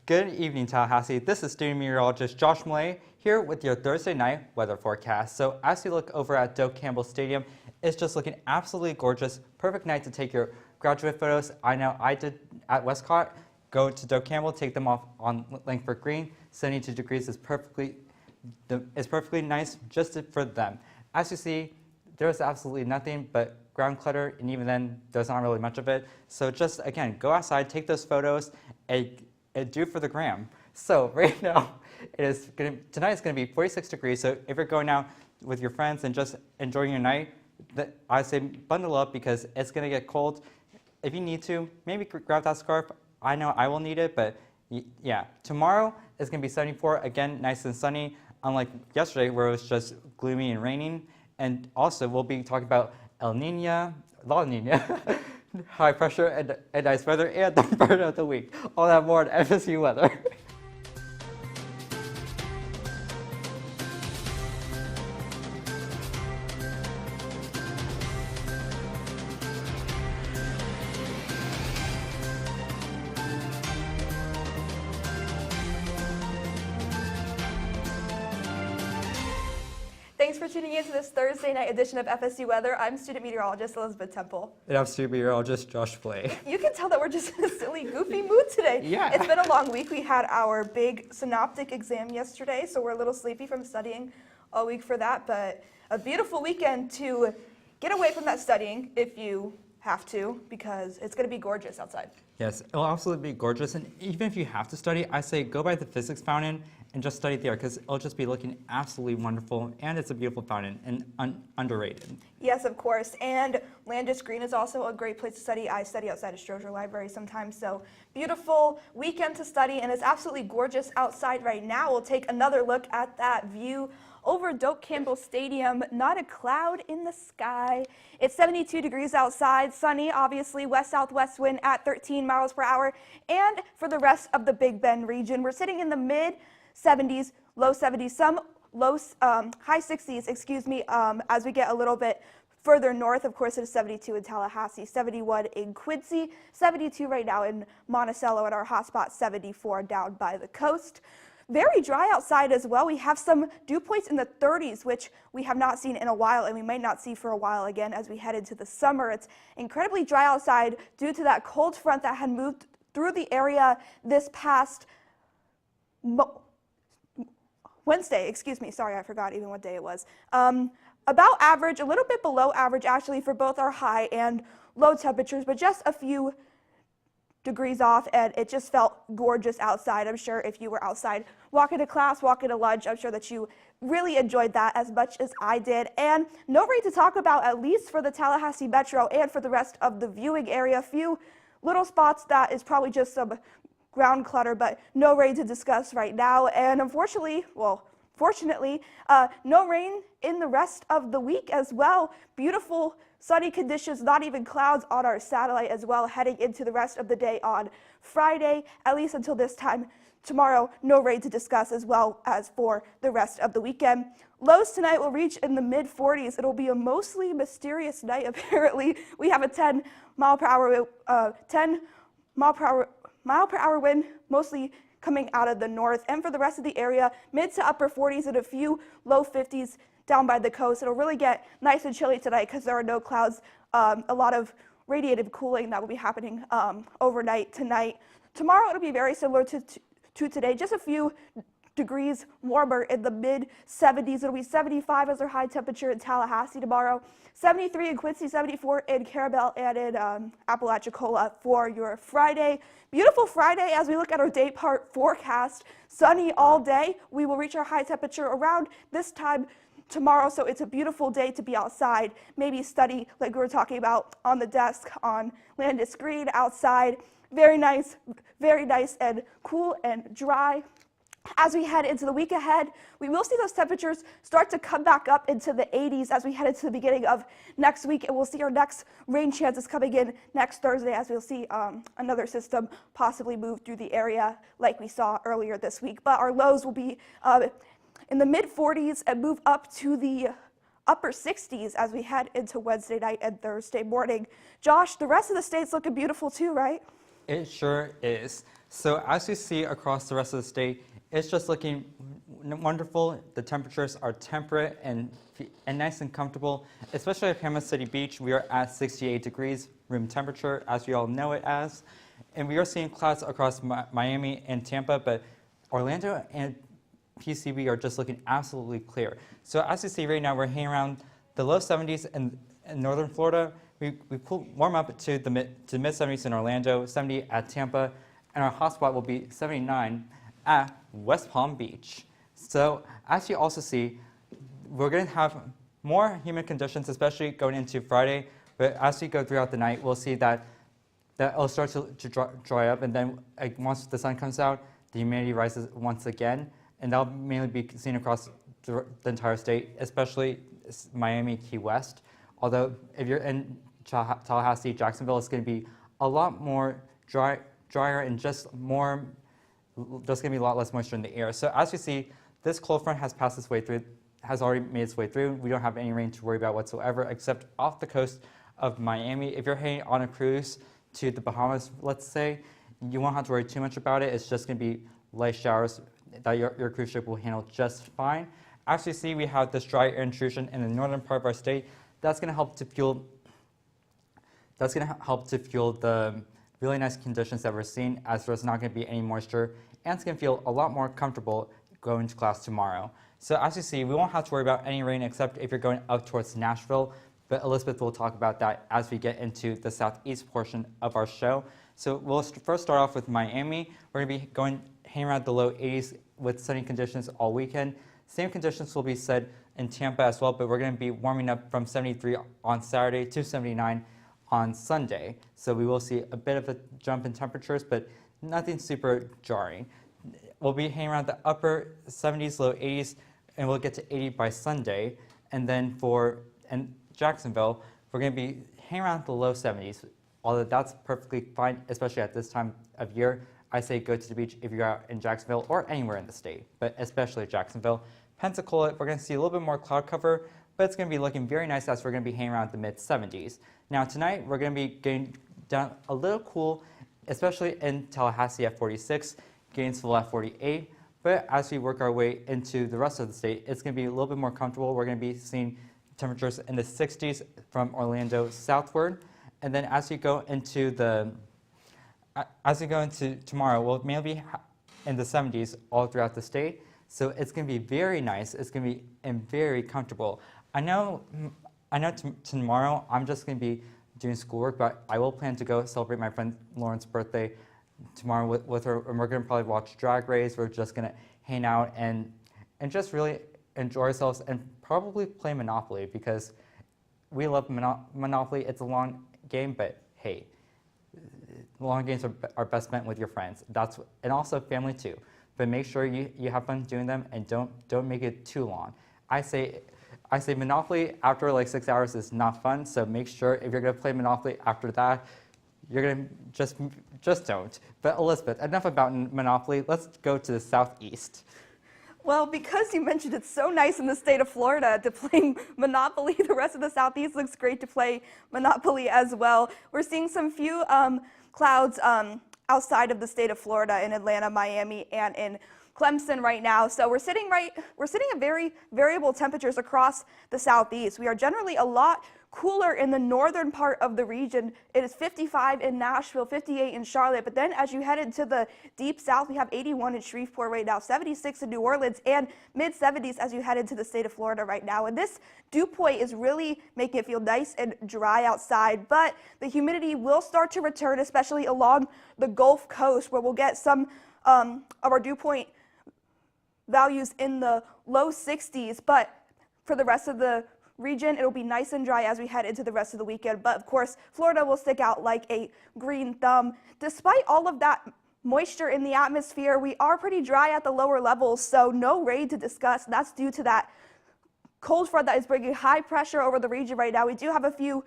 Good evening, Tallahassee. This is student meteorologist Josh Millay here with your Thursday night weather forecast. So as you look over at Doak Campbell Stadium, it's just looking absolutely gorgeous. Perfect night to take your graduate photos. I know I did at Westcott. Go to Doak Campbell, take them off on Langford Green. 72 degrees is perfectly nice just for them. As you see, there's absolutely nothing but ground clutter, and even then, there's not really much of it. So just, again, go outside, take those photos, and do it for the gram. So right now, tonight is going to be 46 degrees, so if you're going out with your friends and just enjoying your night, I say bundle up because it's going to get cold. If you need to, maybe grab that scarf. I know I will need it, but yeah. Tomorrow is going to be 74, again, nice and sunny, unlike yesterday where it was just gloomy and raining. And also, we'll be talking about La Nina, high pressure and nice weather, and the bird of the week. All that more on FSU weather. Thanks for tuning in to this Thursday night edition of FSU Weather. I'm student meteorologist Elizabeth Temple. And I'm student meteorologist Josh Flay. You can tell that we're just in a silly, goofy mood today. Yeah. It's been a long week. We had our big synoptic exam yesterday, so we're a little sleepy from studying all week for that, but a beautiful weekend to get away from that studying if you have to, because it's going to be gorgeous outside. Yes, it'll absolutely be gorgeous, and even if you have to study, I say go by the physics fountain and just study there because it'll just be looking absolutely wonderful, and it's a beautiful fountain and underrated. Yes, of course, and Landis Green is also a great place to study. I study outside of Stroger Library sometimes, so beautiful weekend to study, and it's absolutely gorgeous outside right now. We'll take another look at that view over Doak Campbell Stadium. Not a cloud in the sky. It's 72 degrees outside, sunny, obviously, west-southwest wind at 13 miles per hour, and for the rest of the Big Bend region, we're sitting in the mid-70s, low 70s, some high 60s, as we get a little bit further north. Of course, it is 72 in Tallahassee, 71 in Quincy, 72 right now in Monticello, and our hotspot 74 down by the coast. Very dry outside as well. We have some dew points in the 30s, which we have not seen in a while, and we might not see for a while again as we head into the summer. It's incredibly dry outside due to that cold front that had moved through the area this past Wednesday, sorry, I forgot even what day it was. About average, a little bit below average actually for both our high and low temperatures, but just a few degrees off, and it just felt gorgeous outside. I'm sure if you were outside walking to class, walking to lunch, I'm sure that you really enjoyed that as much as I did. And no rain to talk about, at least for the Tallahassee Metro and for the rest of the viewing area. A few little spots that is probably just some ground clutter, but no rain to discuss right now. And unfortunately, fortunately, no rain in the rest of the week as well. Beautiful sunny conditions, not even clouds on our satellite as well, heading into the rest of the day on Friday, at least until this time tomorrow. No rain to discuss as well as for the rest of the weekend. Lows tonight will reach in the mid-40s. It'll be a mostly mysterious night, apparently. We have a 10 mile per hour wind, mostly coming out of the north. And for the rest of the area, mid to upper 40s and a few low 50s down by the coast. It'll really get nice and chilly tonight because there are no clouds. A lot of radiative cooling that will be happening overnight tonight. Tomorrow it'll be very similar to today, just a few degrees warmer in the mid-70s. It'll be 75 as our high temperature in Tallahassee tomorrow, 73 in Quincy, 74 in Carabel and in Apalachicola for your Friday. Beautiful Friday as we look at our day part forecast. Sunny all day. We will reach our high temperature around this time tomorrow, so it's a beautiful day to be outside, maybe study like we were talking about on the desk on Landis Green outside. Very nice and cool and dry. As we head into the week ahead, we will see those temperatures start to come back up into the 80s as we head into the beginning of next week, and we'll see our next rain chances coming in next Thursday as we'll see another system possibly move through the area like we saw earlier this week. But our lows will be in the mid-40s and move up to the upper 60s as we head into Wednesday night and Thursday morning. Josh, the rest of the state's looking beautiful too, right? It sure is. So as you see across the rest of the state, it's just looking wonderful. The temperatures are temperate and nice and comfortable, especially at Panama City Beach. We are at 68 degrees room temperature, as we all know it as. And we are seeing clouds across Miami and Tampa, but Orlando and PCB are just looking absolutely clear. So as you see right now, we're hanging around the low 70s in northern Florida. We warm up to the mid 70s in Orlando, 70 at Tampa, and our hot spot will be 79 at West Palm Beach. So as you also see, we're going to have more humid conditions, especially going into Friday. But as we go throughout the night, we'll see that it'll start to dry up, and then once the sun comes out, the humidity rises once again, and that'll mainly be seen across the entire state, especially Miami, Key West. Although if you're in Tallahassee, Jacksonville, it's going to be a lot more drier and just more. There's going to be a lot less moisture in the air. So as you see, this cold front has passed its way through, has already made its way through. We don't have any rain to worry about whatsoever, except off the coast of Miami. If you're heading on a cruise to the Bahamas, let's say, you won't have to worry too much about it. It's just going to be light showers that your cruise ship will handle just fine. As you see, we have this dry air intrusion in the northern part of our state. That's going to help to fuel. That's going to help to fuel the really nice conditions that we're seeing, as there's not going to be any moisture, and it's going to feel a lot more comfortable going to class tomorrow. So as you see, we won't have to worry about any rain except if you're going up towards Nashville, but Elizabeth will talk about that as we get into the southeast portion of our show. So we'll first start off with Miami. We're going to be hanging around the low 80s with sunny conditions all weekend. Same conditions will be said in Tampa as well, but we're going to be warming up from 73 on Saturday to 79 on Sunday. So we will see a bit of a jump in temperatures, but nothing super jarring. We'll be hanging around the upper 70s, low 80s, and we'll get to 80 by Sunday. And then in Jacksonville, we're going to be hanging around the low 70s, although that's perfectly fine, especially at this time of year. I say go to the beach if you're out in Jacksonville or anywhere in the state, but especially Jacksonville. Pensacola, we're going to see a little bit more cloud cover, but it's going to be looking very nice as we're going to be hanging around the mid-70s. Now tonight, we're going to be getting down a little cool, especially in Tallahassee at 46, Gainesville at 48. But as we work our way into the rest of the state, it's going to be a little bit more comfortable. We're going to be seeing temperatures in the 60s from Orlando southward. And then as we go into tomorrow, we'll mainly be in the 70s all throughout the state. So it's going to be very nice. It's going to be very comfortable. I know tomorrow I'm just going to be doing schoolwork, but I will plan to go celebrate my friend Lauren's birthday tomorrow with her, and we're going to probably watch Drag Race. We're just going to hang out and just really enjoy ourselves and probably play Monopoly, because we love Monopoly. It's a long game, but hey, long games are best spent with your friends. And also family too. But make sure you have fun doing them, and don't make it too long. I say Monopoly after like 6 hours is not fun. So make sure if you're going to play Monopoly after that, you're going to just don't. But Elizabeth, enough about Monopoly. Let's go to the southeast. Well, because you mentioned it's so nice in the state of Florida to play Monopoly, the rest of the southeast looks great to play Monopoly as well. We're seeing some few clouds outside of the state of Florida in Atlanta, Miami, and in Clemson right now. So we're sitting at very variable temperatures across the southeast. We are generally a lot cooler in the northern part of the region. It is 55 in Nashville, 58 in Charlotte. But then as you head into the deep south, we have 81 in Shreveport right now, 76 in New Orleans, and mid-70s as you head into the state of Florida right now. And this dew point is really making it feel nice and dry outside. But the humidity will start to return, especially along the Gulf Coast, where we'll get some of our dew point values in the low 60s. But for the rest of the region, it'll be nice and dry as we head into the rest of the weekend. But of course, Florida will stick out like a green thumb. Despite all of that moisture in the atmosphere, we are pretty dry at the lower levels, so no rain to discuss. That's due to that cold front that is bringing high pressure over the region right now. We do have a few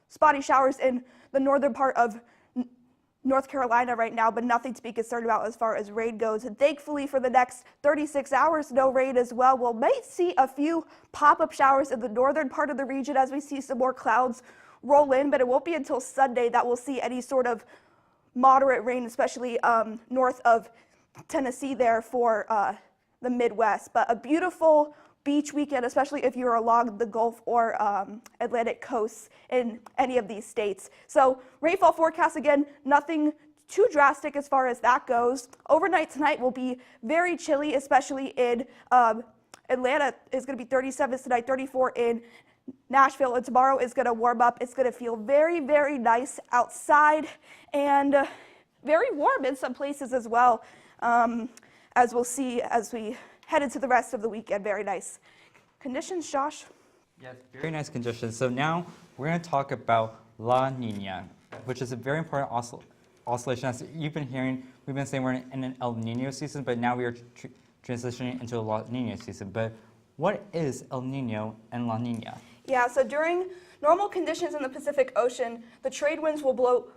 spotty showers in the northern part of North Carolina right now, but nothing to be concerned about as far as rain goes. And thankfully for the next 36 hours, no rain as well. We'll may see a few pop-up showers in the northern part of the region as we see some more clouds roll in, but it won't be until Sunday that we'll see any sort of moderate rain, especially north of Tennessee there for the Midwest. But a beautiful beach weekend, especially if you're along the Gulf or Atlantic coasts in any of these states. So rainfall forecast, again, nothing too drastic as far as that goes. Overnight tonight will be very chilly, especially in Atlanta is going to be 37 tonight, 34 in Nashville, and tomorrow is going to warm up. It's going to feel very, very nice outside and very warm in some places as well, as we'll see as we head into the rest of the weekend. Very nice conditions, Josh. Yes, very nice conditions. So now we're going to talk about La Nina, which is a very important oscillation. As you've been hearing, we've been saying we're in an El Nino season, but now we are transitioning into a La Nina season. But what is El Nino and La Nina? Yeah, so during normal conditions in the Pacific Ocean, the trade winds will blow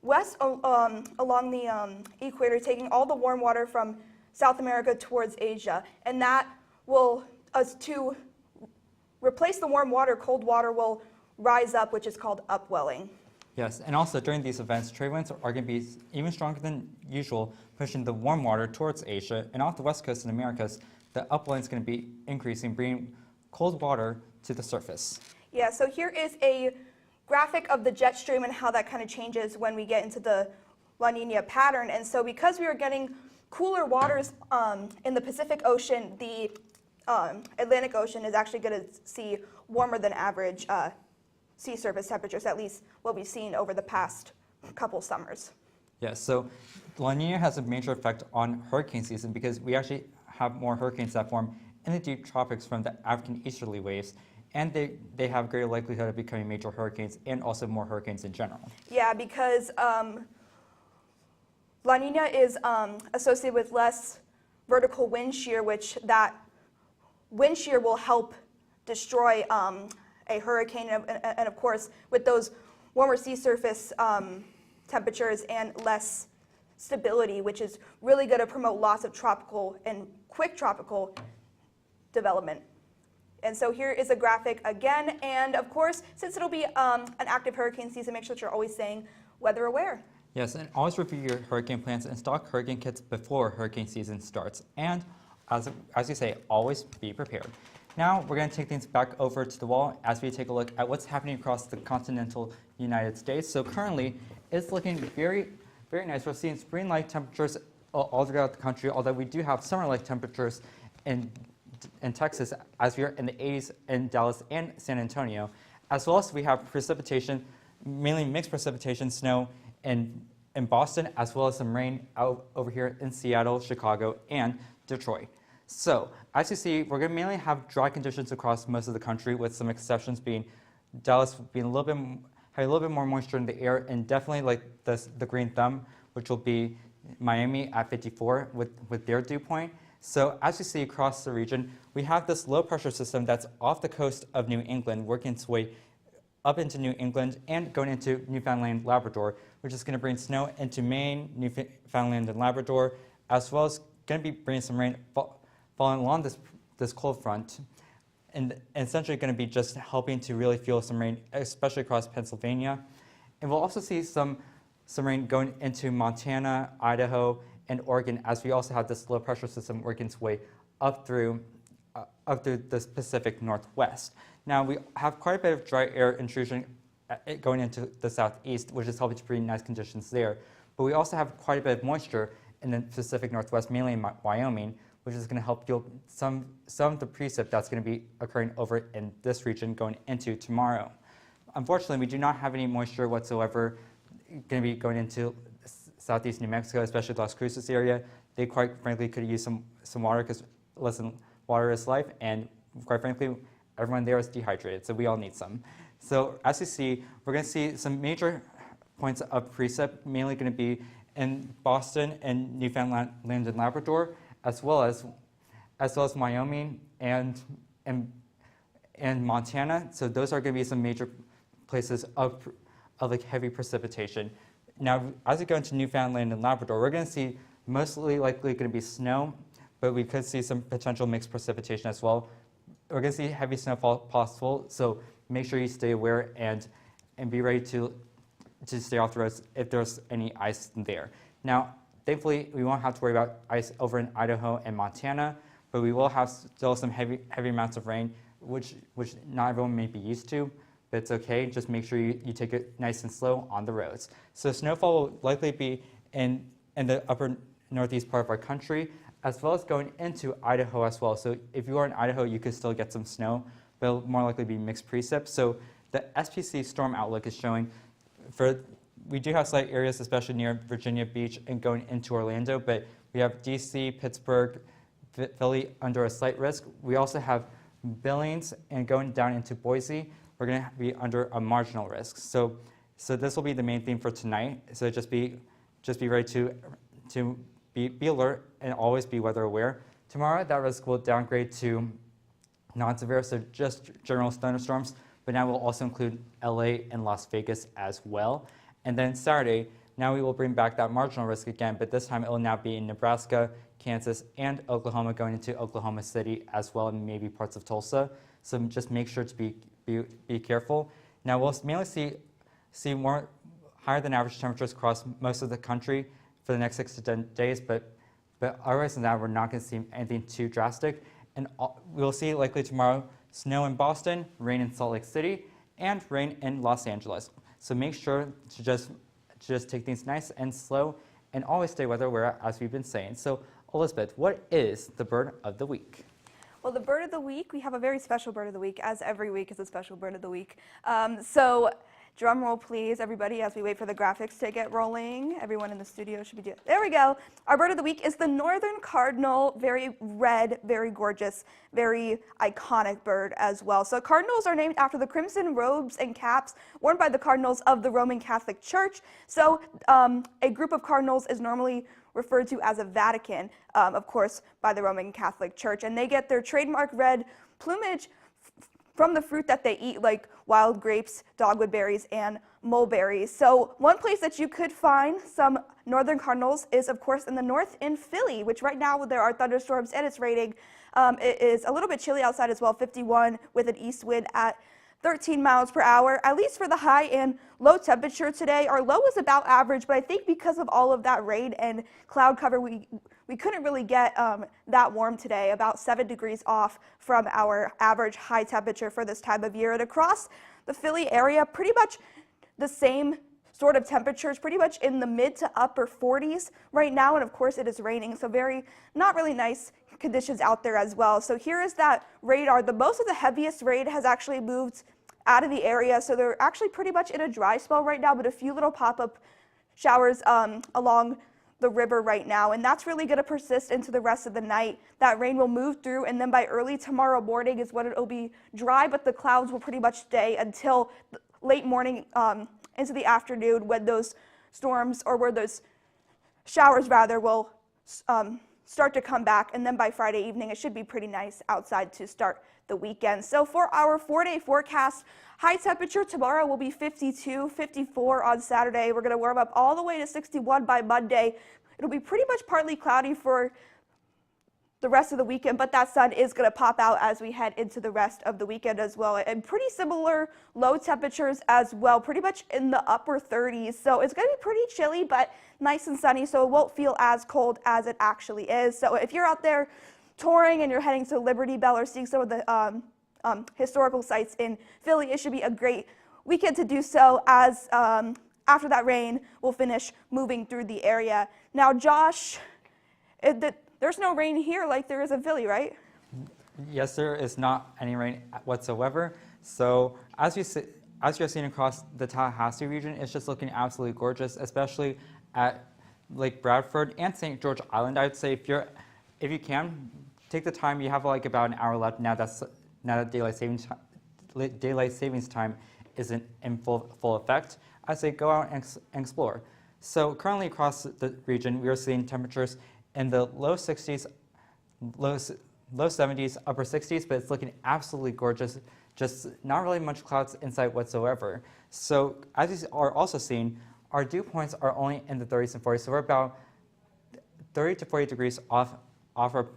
west along the equator, taking all the warm water from South America towards Asia. And that will, to replace the warm water, cold water will rise up, which is called upwelling. Yes, and also during these events, trade winds are going to be even stronger than usual, pushing the warm water towards Asia. And off the west coast in the Americas, the upwelling is going to be increasing, bringing cold water to the surface. Yeah, so here is a graphic of the jet stream and how that kind of changes when we get into the La Nina pattern. And so because we are getting cooler waters in the Pacific Ocean, the Atlantic Ocean is actually going to see warmer than average sea surface temperatures, at least what we've seen over the past couple summers. Yes, so La Nina has a major effect on hurricane season because we actually have more hurricanes that form in the deep tropics from the African easterly waves, and they have greater likelihood of becoming major hurricanes and also more hurricanes in general. Yeah, because La Nina is associated with less vertical wind shear, which that wind shear will help destroy a hurricane. And of course, with those warmer sea surface temperatures and less stability, which is really going to promote lots of tropical and quick tropical development. And so here is a graphic again. And of course, since it'll be an active hurricane season, make sure that you're always staying weather aware. Yes, and always review your hurricane plans and stock hurricane kits before hurricane season starts. And as you say, always be prepared. Now we're going to take things back over to the wall as we take a look at what's happening across the continental United States. So currently, it's looking very, very nice. We're seeing spring-like temperatures all throughout the country, although we do have summer-like temperatures in Texas, as we are in the 80s in Dallas and San Antonio, as well as we have precipitation, mainly mixed precipitation, snow in Boston, as well as some rain out over here in Seattle, Chicago, and Detroit. So, as you see, we're going to mainly have dry conditions across most of the country, with some exceptions being Dallas being having a little bit more moisture in the air, and definitely like the green thumb, which will be Miami at 54 with their dew point. So as you see across the region, we have this low pressure system that's off the coast of New England, working its way up into New England and going into Newfoundland, Labrador, which is going to bring snow into Maine, Newfoundland, and Labrador, as well as going to be bringing some rain falling along this cold front, and essentially going to be just helping to really feel some rain, especially across Pennsylvania. And we'll also see some rain going into Montana, Idaho, and Oregon, as we also have this low pressure system working its way up through the Pacific Northwest. Now we have quite a bit of dry air intrusion going into the southeast, which is helping to bring nice conditions there. But we also have quite a bit of moisture in the Pacific Northwest, mainly in Wyoming, which is going to help fuel some of the precip that's going to be occurring over in this region going into tomorrow. Unfortunately, we do not have any moisture whatsoever going to be going into southeast New Mexico, especially Las Cruces area. They quite frankly could use some water, because listen, water is life, and quite frankly, everyone there is dehydrated, so we all need some. So as you see, we're going to see some major points of precip, mainly going to be in Boston and Newfoundland and Labrador, as well as Wyoming and Montana. So those are going to be some major places of like heavy precipitation. Now, as we go into Newfoundland and Labrador, we're going to see mostly likely going to be snow, but we could see some potential mixed precipitation as well. We're going to see heavy snowfall possible, so make sure you stay aware and be ready to to stay off the roads if there's any ice there. Now, thankfully, we won't have to worry about ice over in Idaho and Montana, but we will have still some heavy amounts of rain, which not everyone may be used to, but it's okay. Just make sure you take it nice and slow on the roads. So snowfall will likely be in the upper northeast part of our country, as well as going into Idaho as well. So if you are in Idaho, you could still get some snow, but it'll more likely be mixed precip. So the SPC storm outlook is showing we do have slight areas, especially near Virginia Beach and going into Orlando, but we have DC, Pittsburgh, Philly under a slight risk. We also have Billings and going down into Boise, we're going to be under a marginal risk. So this will be the main theme for tonight. So just be ready to be alert and always be weather aware. Tomorrow, that risk will downgrade to non-severe, so just general thunderstorms, but now we'll also include LA and Las Vegas as well. And then Saturday, now we will bring back that marginal risk again, but this time it will now be in Nebraska, Kansas, and Oklahoma, going into Oklahoma City as well, and maybe parts of Tulsa. So just make sure to be careful. Now we'll mainly see more higher than average temperatures across most of the country for the next 6 to 10 days, but otherwise than that, we're not going to see anything too drastic. And we'll see likely tomorrow snow in Boston, rain in Salt Lake City, and rain in Los Angeles. So make sure to just take things nice and slow and always stay weather aware, as we've been saying. So Elizabeth, what is the bird of the week? Well, the bird of the week, we have a very special bird of the week, as every week is a special bird of the week. So drum roll, please, everybody, as we wait for the graphics to get rolling. Everyone in the studio should be doing. There we go. Our bird of the week is the northern cardinal, very red, very gorgeous, very iconic bird as well. So cardinals are named after the crimson robes and caps worn by the cardinals of the Roman Catholic Church. So a group of cardinals is normally referred to as a Vatican, of course, by the Roman Catholic Church, and they get their trademark red plumage from the fruit that they eat, like wild grapes, dogwood berries, and mulberries. So one place that you could find some northern cardinals is, of course, in the north in Philly, which right now there are thunderstorms and it's raining. It is a little bit chilly outside as well, 51 with an east wind at 13 miles per hour, at least for the high and low temperature today. Our low is about average, but I think because of all of that rain and cloud cover, we couldn't really get that warm today, about 7 degrees off from our average high temperature for this time of year. And across the Philly area, pretty much the same sort of temperatures, pretty much in the mid to upper 40s right now. And of course it is raining, so not really nice conditions out there as well. So here is that radar. Most of the heaviest rain has actually moved out of the area, so they're actually pretty much in a dry spell right now, but a few little pop-up showers along the river right now, and that's really going to persist into the rest of the night. That rain will move through, and then by early tomorrow morning is when it'll be dry, but the clouds will pretty much stay until late morning into the afternoon, when those storms, or where those showers rather, will start to come back, and then by Friday evening it should be pretty nice outside to start the weekend. So for our 4-day forecast, high temperature tomorrow will be 52, 54 on Saturday. We're going to warm up all the way to 61 by Monday. It'll be pretty much partly cloudy for the rest of the weekend, but that sun is going to pop out as we head into the rest of the weekend as well. And pretty similar low temperatures as well, pretty much in the upper 30s. So it's going to be pretty chilly, but nice and sunny, so it won't feel as cold as it actually is. So if you're out there touring and you're heading to Liberty Bell or seeing some of the historical sites in Philly, it should be a great weekend to do so, as after that rain will finish moving through the area. Now, Josh, there's no rain here like there is in Philly, right? Yes, there is not any rain whatsoever. So as you're seeing across the Tallahassee region, it's just looking absolutely gorgeous, especially at Lake Bradford and St. George Island. I would say if you can, take the time. You have like about an hour left now that daylight savings time isn't in full effect. I say go out and explore. So currently across the region, we are seeing temperatures in the low 60s, low 70s, upper 60s, but it's looking absolutely gorgeous. Just not really much clouds in sight whatsoever. So as you are also seeing, our dew points are only in the 30s and 40s, so we're about 30 to 40 degrees off our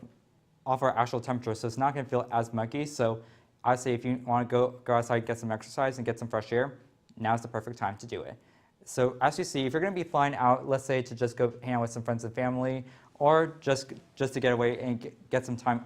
actual temperature, so it's not going to feel as muggy. So I'd say if you want to go outside, get some exercise and get some fresh air, now's the perfect time to do it. So as you see, if you're going to be flying out, let's say to just go hang out with some friends and family, or just to get away and get some time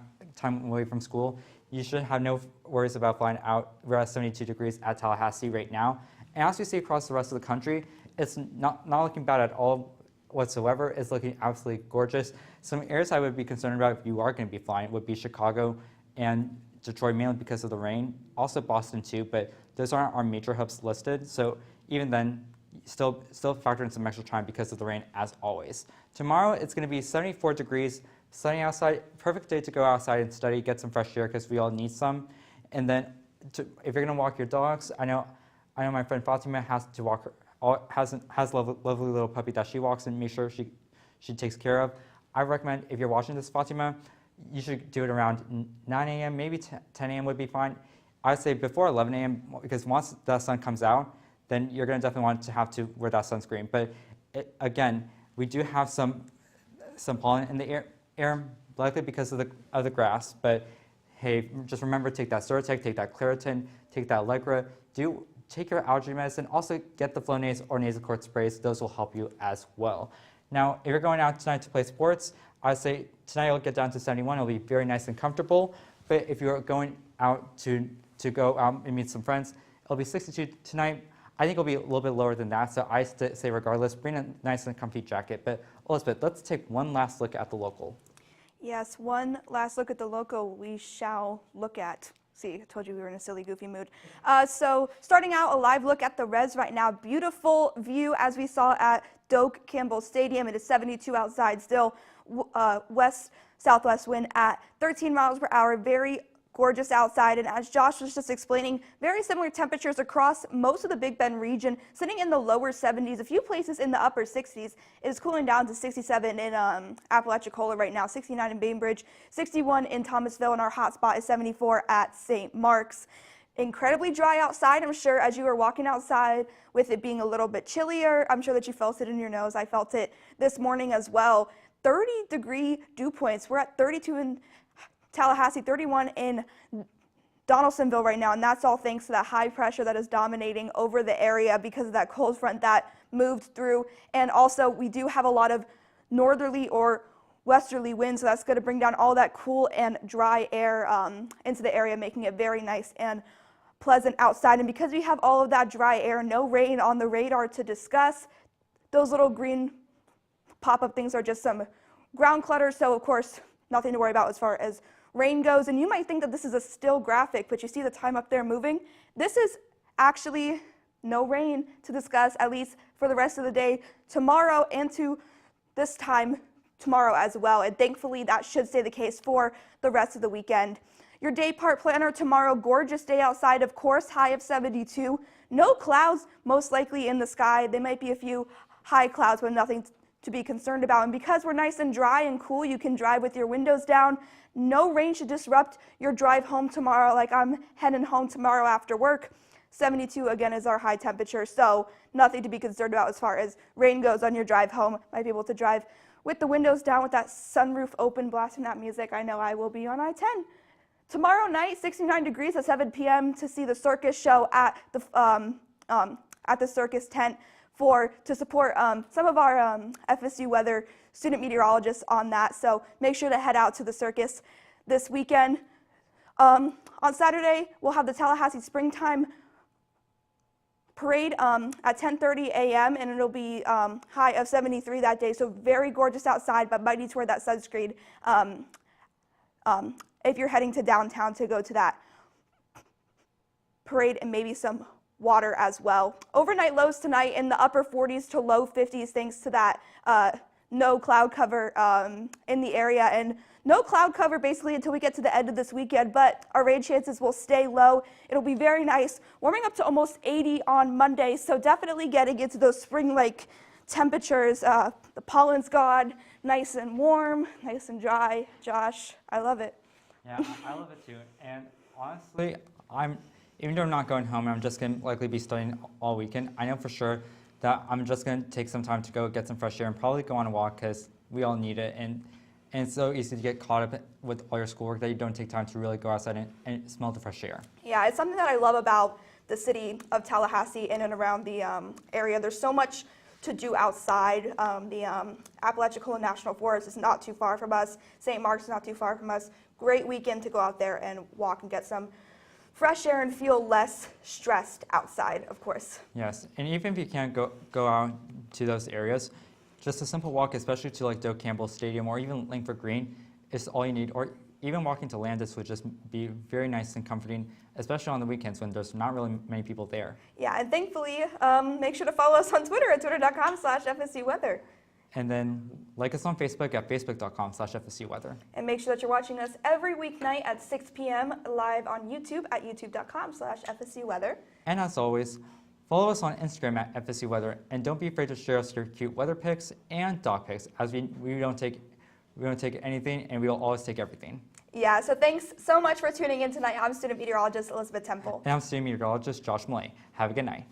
away from school, you should have no worries about flying out. We're at 72 degrees at Tallahassee right now. And as you see across the rest of the country, it's not looking bad at all whatsoever. It's looking absolutely gorgeous. Some areas I would be concerned about if you are going to be flying would be Chicago and Detroit, mainly because of the rain. Also Boston too, but those aren't our major hubs listed. So even then, still factor in some extra time because of the rain as always. Tomorrow it's going to be 74 degrees, sunny outside, perfect day to go outside and study, get some fresh air because we all need some. And then if you're going to walk your dogs, I know my friend Fatima has to walk has a lovely little puppy that she walks and make sure she takes care of. I recommend if you're watching this, Fatima, you should do it around 9 a.m., maybe 10 a.m. would be fine. I'd say before 11 a.m. because once the sun comes out, then you're going to definitely want to have to wear that sunscreen. But again, we do have some pollen in the air likely because of the grass. But hey, just remember, take that Zyrtec, take that Claritin, take that Allegra. Take your allergy medicine. Also get the Flonase or Nasacort sprays. Those will help you as well. Now, if you're going out tonight to play sports, I'd say tonight it'll get down to 71. It'll be very nice and comfortable. But if you're going out to go out and meet some friends, it'll be 62 tonight. I think it'll be a little bit lower than that. So I say regardless, bring a nice and comfy jacket. But Elizabeth, let's take one last look at the local. Yes, one last look at the local we shall look at. See, I told you we were in a silly, goofy mood. So starting out, a live look at the res right now. Beautiful view as we saw at Doak Campbell Stadium. It is 72 outside still. West-southwest wind at 13 miles per hour. Very gorgeous outside. And as Josh was just explaining, very similar temperatures across most of the Big Bend region, sitting in the lower 70s. A few places in the upper 60s. It is cooling down to 67 in Apalachicola right now, 69 in Bainbridge, 61 in Thomasville, and our hot spot is 74 at St. Mark's. Incredibly dry outside, I'm sure, as you were walking outside with it being a little bit chillier. I'm sure that you felt it in your nose. I felt it this morning as well. 30-degree dew points. We're at 32 in Tallahassee, 31 in Donaldsonville right now, and that's all thanks to that high pressure that is dominating over the area because of that cold front that moved through. And also, we do have a lot of northerly or westerly winds, so that's going to bring down all that cool and dry air into the area, making it very nice and pleasant outside. And because we have all of that dry air, no rain on the radar to discuss, those little green pop-up things are just some ground clutter, so of course, nothing to worry about as far as rain goes. And you might think that this is a still graphic, but you see the time up there moving? This is actually no rain to discuss, at least for the rest of the day tomorrow and to this time tomorrow as well. And thankfully, that should stay the case for the rest of the weekend. Your day part planner tomorrow, gorgeous day outside, of course, high of 72. No clouds, most likely in the sky. There might be a few high clouds, but nothing to be concerned about. And because we're nice and dry and cool, you can drive with your windows down. No rain should disrupt your drive home tomorrow, like I'm heading home tomorrow after work. 72 again is our high temperature, so nothing to be concerned about as far as rain goes on your drive home. Might be able to drive with the windows down with that sunroof open, blasting that music. I know I will be on I-10. Tomorrow night, 69 degrees at 7 p.m. to see the circus show at the circus tent to support some of our FSU weather student meteorologists on that. So make sure to head out to the circus this weekend. On Saturday, we'll have the Tallahassee Springtime Parade at 10:30 a.m. and it'll be high of 73 that day. So very gorgeous outside, but might need to wear that sunscreen if you're heading to downtown to go to that parade, and maybe some water as well. Overnight lows tonight in the upper 40s to low 50s thanks to that no cloud cover in the area, and no cloud cover basically until we get to the end of this weekend, but our rain chances will stay low. It'll be very nice, warming up to almost 80 on Monday, so definitely getting into those spring-like temperatures. The pollen's gone, nice and warm, nice and dry. Josh, I love it. Yeah, I love it too. And honestly, even though I'm not going home, I'm just going to likely be studying all weekend. I know for sure that I'm just going to take some time to go get some fresh air and probably go on a walk because we all need it. And And it's so easy to get caught up with all your schoolwork that you don't take time to really go outside and smell the fresh air. Yeah, it's something that I love about the city of Tallahassee in and around the area. There's so much to do outside. The Apalachicola National Forest is not too far from us. St. Mark's is not too far from us. Great weekend to go out there and walk and get some fresh air and feel less stressed outside, of course. Yes, and even if you can't go out to those areas, just a simple walk, especially to like Doe Campbell Stadium or even Langford Green, is all you need. Or even walking to Landis would just be very nice and comforting, especially on the weekends when there's not really many people there. Yeah, and thankfully, make sure to follow us on Twitter at twitter.com/FSU Weather. And then like us on Facebook at facebook.com/FSU Weather. And make sure that you're watching us every weeknight at 6 p.m. live on YouTube at youtube.com/FSU Weather. And as always, follow us on Instagram at FSU Weather, and don't be afraid to share us your cute weather pics and dog pics, as we don't take anything, and we will always take everything. Yeah, so thanks so much for tuning in tonight. I'm student meteorologist Elizabeth Temple. And I'm student meteorologist Josh Millay. Have a good night.